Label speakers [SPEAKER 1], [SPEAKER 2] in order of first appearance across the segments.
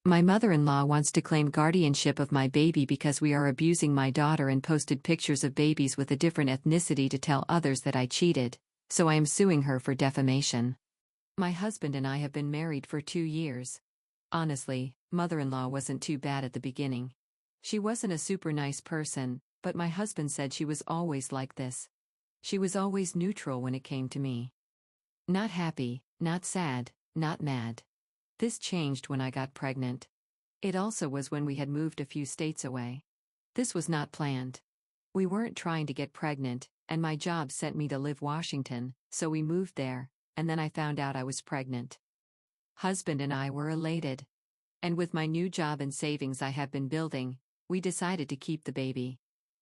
[SPEAKER 1] My mother-in-law wants to claim guardianship of my baby because we are abusing my daughter and posted pictures of babies with a different ethnicity to tell others that I cheated, so I am suing her for defamation. My husband and I have been married for 2 years. Honestly, mother-in-law wasn't too bad at the beginning. She wasn't a super nice person, but my husband said she was always like this. She was always neutral when it came to me. Not happy, not sad, not mad. This changed when I got pregnant. It also was when we had moved a few states away. This was not planned. We weren't trying to get pregnant, and my job sent me to live Washington, so we moved there, and then I found out I was pregnant. Husband and I were elated. And with my new job and savings I have been building, we decided to keep the baby.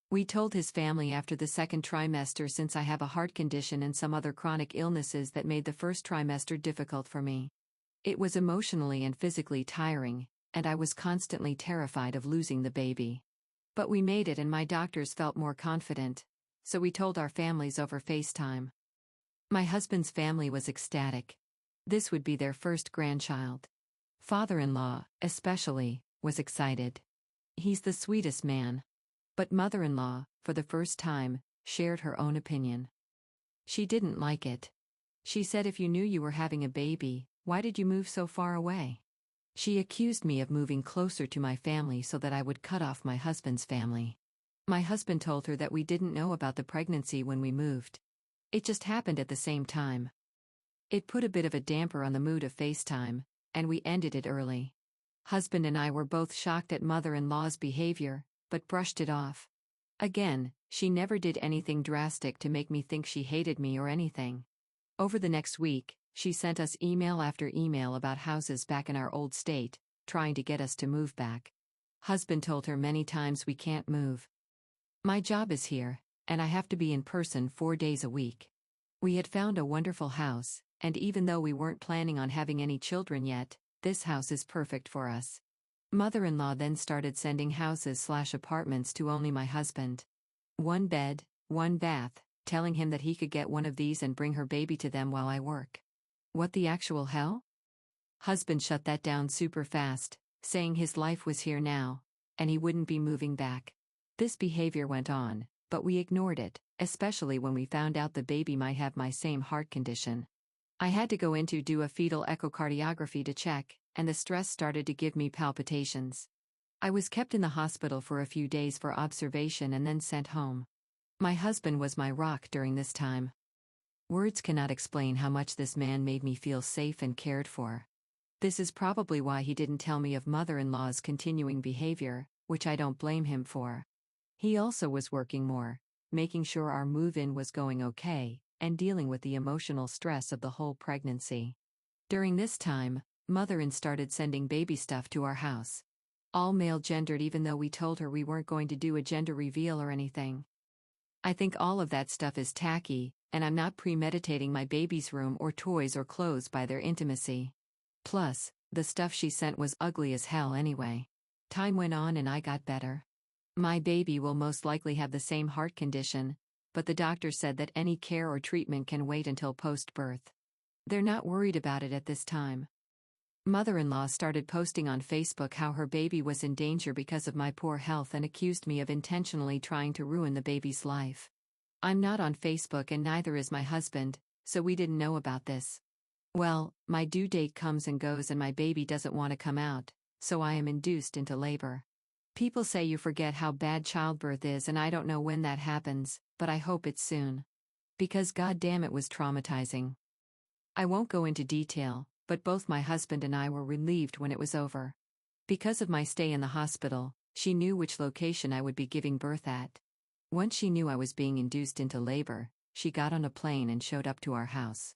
[SPEAKER 1] We told his family after the second trimester since I have a heart condition and some other chronic illnesses that made the first trimester difficult for me. It was emotionally and physically tiring, and I was constantly terrified of losing the baby. But we made it and my doctors felt more confident, so we told our families over FaceTime. My husband's family was ecstatic. This would be their first grandchild. Father-in-law, especially, was excited. He's the sweetest man. But mother-in-law, for the first time, shared her own opinion. She didn't like it. She said, if you knew you were having a baby, why did you move so far away? She accused me of moving closer to my family so that I would cut off my husband's family. My husband told her that we didn't know about the pregnancy when we moved. It just happened at the same time. It put a bit of a damper on the mood of FaceTime, and we ended it early. Husband and I were both shocked at mother-in-law's behavior, but brushed it off. Again, she never did anything drastic to make me think she hated me or anything. Over the next week, she sent us email after email about houses back in our old state, trying to get us to move back. Husband told her many times we can't move. My job is here, and I have to be in person 4 days a week. We had found a wonderful house, and even though we weren't planning on having any children yet, this house is perfect for us. Mother-in-law then started sending houses/apartments to only my husband. 1 bed, 1 bath, telling him that he could get one of these and bring her baby to them while I work. What the actual hell? Husband shut that down super fast, saying his life was here now, and he wouldn't be moving back. This behavior went on, but we ignored it, especially when we found out the baby might have my same heart condition. I had to go in to do a fetal echocardiography to check, and the stress started to give me palpitations. I was kept in the hospital for a few days for observation and then sent home. My husband was my rock during this time. Words cannot explain how much this man made me feel safe and cared for. This is probably why he didn't tell me of mother-in-law's continuing behavior, which I don't blame him for. He also was working more, making sure our move-in was going okay, and dealing with the emotional stress of the whole pregnancy. During this time, mother-in started sending baby stuff to our house. All male-gendered even though we told her we weren't going to do a gender reveal or anything. I think all of that stuff is tacky, and I'm not premeditating my baby's room or toys or clothes by their intimacy. Plus, the stuff she sent was ugly as hell anyway. Time went on and I got better. My baby will most likely have the same heart condition, but the doctor said that any care or treatment can wait until post-birth. They're not worried about it at this time. Mother-in-law started posting on Facebook how her baby was in danger because of my poor health and accused me of intentionally trying to ruin the baby's life. I'm not on Facebook and neither is my husband, so we didn't know about this. Well, my due date comes and goes and my baby doesn't want to come out, so I am induced into labor. People say you forget how bad childbirth is and I don't know when that happens, but I hope it's soon. Because goddamn it was traumatizing. I won't go into detail, but both my husband and I were relieved when it was over. Because of my stay in the hospital, she knew which location I would be giving birth at. Once she knew I was being induced into labor, she got on a plane and showed up to our house.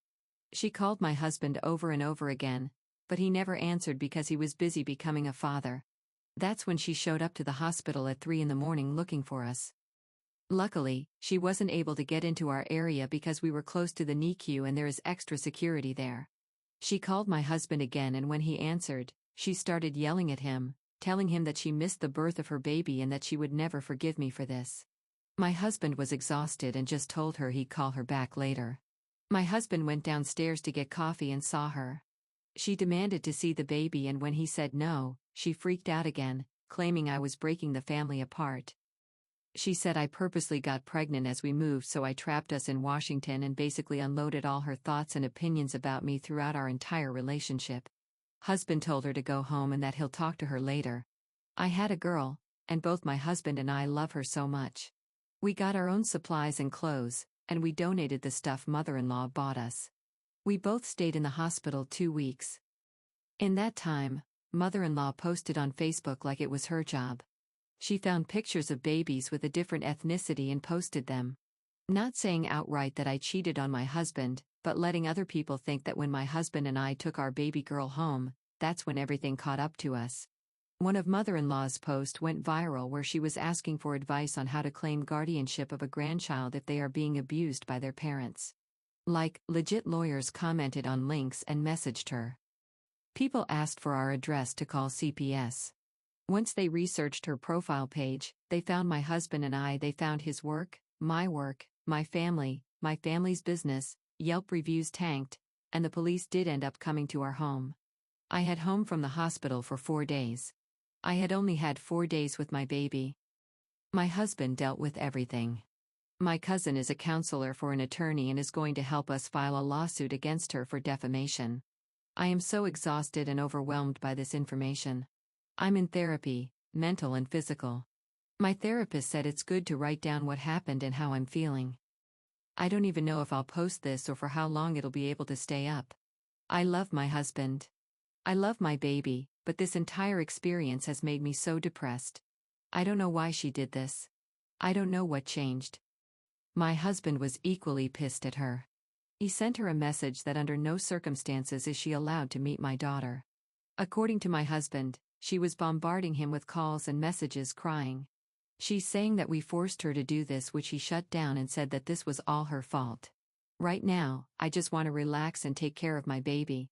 [SPEAKER 1] She called my husband over and over again, but he never answered because he was busy becoming a father. That's when she showed up to the hospital at 3 in the morning looking for us. Luckily, she wasn't able to get into our area because we were close to the NICU and there is extra security there. She called my husband again and when he answered, she started yelling at him, telling him that she missed the birth of her baby and that she would never forgive me for this. My husband was exhausted and just told her he'd call her back later. My husband went downstairs to get coffee and saw her. She demanded to see the baby and when he said no, she freaked out again, claiming I was breaking the family apart. She said I purposely got pregnant as we moved, so I trapped us in Washington, and basically unloaded all her thoughts and opinions about me throughout our entire relationship. Husband told her to go home and that he'll talk to her later. I had a girl, and both my husband and I love her so much. We got our own supplies and clothes, and we donated the stuff mother-in-law bought us. We both stayed in the hospital 2 weeks. In that time, mother-in-law posted on Facebook like it was her job. She found pictures of babies with a different ethnicity and posted them. Not saying outright that I cheated on my husband, but letting other people think that when my husband and I took our baby girl home, that's when everything caught up to us. One of mother-in-law's posts went viral where she was asking for advice on how to claim guardianship of a grandchild if they are being abused by their parents. Legit lawyers commented on links and messaged her. People asked for our address to call CPS. Once they researched her profile page, they found my husband and I. They found his work, my family, my family's business. Yelp reviews tanked, and the police did end up coming to our home. I had home from the hospital for 4 days. I had only had 4 days with my baby. My husband dealt with everything. My cousin is a counselor for an attorney and is going to help us file a lawsuit against her for defamation. I am so exhausted and overwhelmed by this information. I'm in therapy, mental and physical. My therapist said it's good to write down what happened and how I'm feeling. I don't even know if I'll post this or for how long it'll be able to stay up. I love my husband. I love my baby, but this entire experience has made me so depressed. I don't know why she did this. I don't know what changed. My husband was equally pissed at her. He sent her a message that under no circumstances is she allowed to meet my daughter. According to my husband, she was bombarding him with calls and messages crying. She's saying that we forced her to do this, which he shut down and said that this was all her fault. Right now, I just want to relax and take care of my baby.